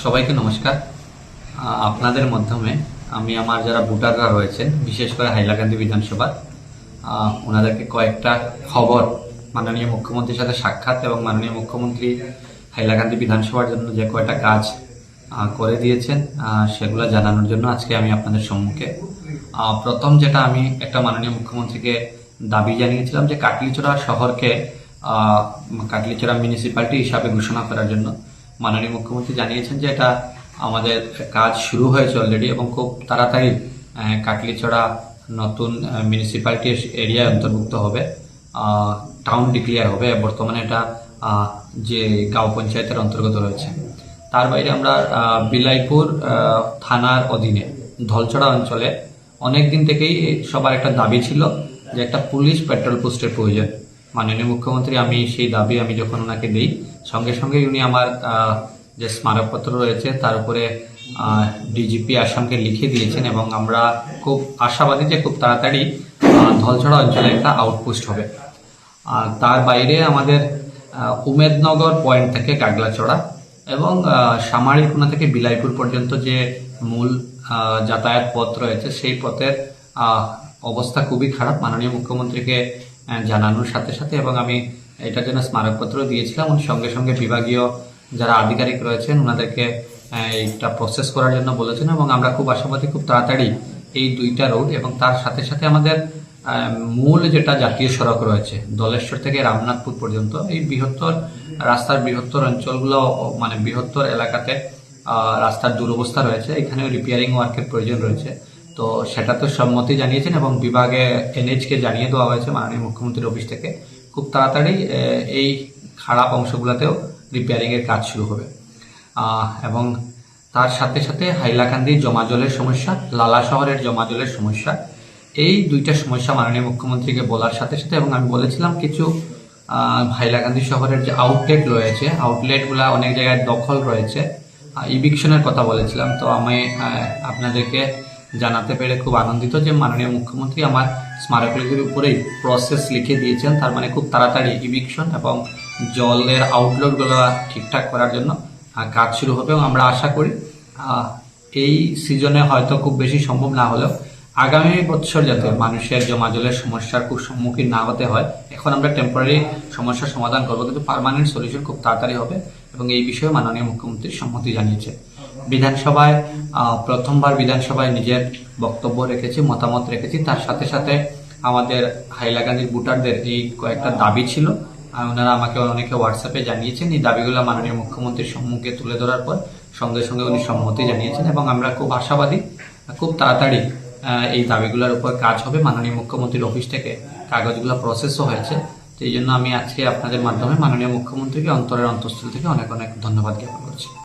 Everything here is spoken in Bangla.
সবাইকে নমস্কার। আপনাদের মাধ্যমে আমি আমার যারা ভোটাররা রয়েছেন, বিশেষ করে হাইলাকান্দি বিধানসভা, ওনাদেরকে কয়েকটা খবর, মাননীয় মুখ্যমন্ত্রীর সাথে সাক্ষাৎ এবং মাননীয় মুখ্যমন্ত্রী হাইলাকান্দি বিধানসভার জন্য যে কয়টা কাজ করে দিয়েছেন সেগুলো জানানোর জন্য আজকে আমি আপনাদের সম্মুখে। প্রথম যেটা, আমি একটা মাননীয় মুখ্যমন্ত্রীকে দাবি জানিয়েছিলাম যে কাটলিচড়া শহরকে কাটলিচড়া মিউনিসিপ্যালিটি হিসাবে ঘোষণা করার জন্য। মাননীয় মুখ্যমন্ত্রী জানিয়েছেন যে এটা আমাদের কাজ শুরু হয়েছে অলরেডি এবং খুব তাড়াতাড়ি কাটলিচড়া নতুন মিউনিসিপ্যালিটি এরিয়ায় অন্তর্ভুক্ত হবে, টাউন ডিক্লেয়ার হবে। বর্তমানে এটা যে গাঁও পঞ্চায়েতের অন্তর্গত রয়েছে। তার বাইরে আমরা বিলাইপুর থানার অধীনে ধলছড়া অঞ্চলে অনেক দিন থেকেই সবার একটা দাবি ছিল যে একটা পুলিশ পেট্রোল পোস্টের প্রয়োজন। মাননীয় মুখ্যমন্ত্রী, আমি সেই দাবি আমি যখন ওনাকে দিই, সঙ্গে সঙ্গে উনি আমার যে স্মারকপত্র রয়েছে তার উপরে ডিজিপি আসামকে লিখে দিয়েছেন এবং আমরা খুব আশাবাদী যে খুব তাড়াতাড়ি ধলছড়া অঞ্চলে একটা আউটপোস্ট হবে। আর তার বাইরে আমাদের উমেদনগর পয়েন্ট থেকে কাগলাচড়া এবং সামারিকোনা থেকে বিলাইপুর পর্যন্ত যে মূল যাতায়াত পথ রয়েছে সেই পথের অবস্থা খুবই খারাপ। মাননীয় মুখ্যমন্ত্রীকে জানানোর সাথে সাথে এবং আমি এটার জন্য স্মারকপত্র দিয়েছিলাম, উনি সঙ্গে সঙ্গে বিভাগীয় যারা আধিকারিক রয়েছেন ওনাদেরকে এইটা প্রসেস করার জন্য বলেছেন এবং আমরা খুব আশাবাদী খুব তাড়াতাড়ি এই দুইটা রোড এবং তার সাথে সাথে আমাদের মূল যেটা জাতীয় সড়ক রয়েছে দলেশ্বর থেকে রামনাথপুর পর্যন্ত, এই বৃহত্তর রাস্তার বৃহত্তর অঞ্চলগুলো মানে বৃহত্তর এলাকাতে রাস্তার দুরবস্থা রয়েছে, এখানে রিপেয়ারিং ওয়ার্কের প্রয়োজন রয়েছে। তো সেটা তো সম্মতি জানিয়েছেন এবং বিভাগে এনএইচকে জানিয়ে দেওয়া হয়েছে মাননীয় মুখ্যমন্ত্রীর অফিস থেকে। খুব তাড়াতাড়ি এই খারাপ অংশগুলোতেও রিপেয়ারিংয়ের কাজ শুরু হবে। এবং তার সাথে সাথে হাইলাকান্দির জমা জলের সমস্যা, লালা শহরের জমা জলের সমস্যা, এই দুইটা সমস্যা মাননীয় মুখ্যমন্ত্রীকে বলার সাথে সাথে এবং আমি বলেছিলাম কিছু হাইলাকান্দি শহরের যে আউটলেট রয়েছে, আউটলেটগুলা অনেক জায়গায় দখল রয়েছে, ইভিকশনের কথা বলেছিলাম। তো আমি আপনাদেরকে জানাতে পেরে খুব আনন্দিত যে মাননীয় মুখ্যমন্ত্রী আমার স্মারকলিপির উপরেই প্রসেস লিখে দিয়েছেন। তার মানে খুব তাড়াতাড়ি ইভিকশন এবং জলের আউটলেটগুলো ঠিকঠাক করার জন্য কাজ শুরু হবে এবং আমরা আশা করি এই সিজনে হয়তো খুব বেশি সম্ভব না হলেও আগামী বছর যাতে মানুষের জমা জলের সমস্যার খুব সম্মুখীন না হতে হয়। এখন আমরা টেম্পোরারি সমস্যার সমাধান করবো, কিন্তু পার্মানেন্ট সলিউশন খুব তাড়াতাড়ি হবে এবং এই বিষয়ে মাননীয় মুখ্যমন্ত্রী সম্মতি জানিয়েছে। বিধানসভায় প্রথমবার বিধানসভায় নিজের বক্তব্য রেখেছি, মতামত রেখেছি। তার সাথে সাথে আমাদের হাইলাকান্দির ভোটারদের এই কয়েকটা দাবি ছিল, ওনারা আমাকে অনেকে হোয়াটসঅ্যাপে জানিয়েছেন। এই দাবিগুলো মাননীয় মুখ্যমন্ত্রীর সম্মুখে তুলে ধরার পর সঙ্গে সঙ্গে উনি সম্মতি জানিয়েছেন এবং আমরা খুব আশাবাদী খুব তাড়াতাড়ি এই দাবিগুলোর উপর কাজ হবে। মাননীয় মুখ্যমন্ত্রীর অফিস থেকে কাগজগুলো প্রসেসও হয়েছে। তো এই জন্য আমি আজকে আপনাদের মাধ্যমে মাননীয় মুখ্যমন্ত্রীকে অন্তরের অন্তঃস্থল থেকে অনেক অনেক ধন্যবাদ জ্ঞাপন করছি।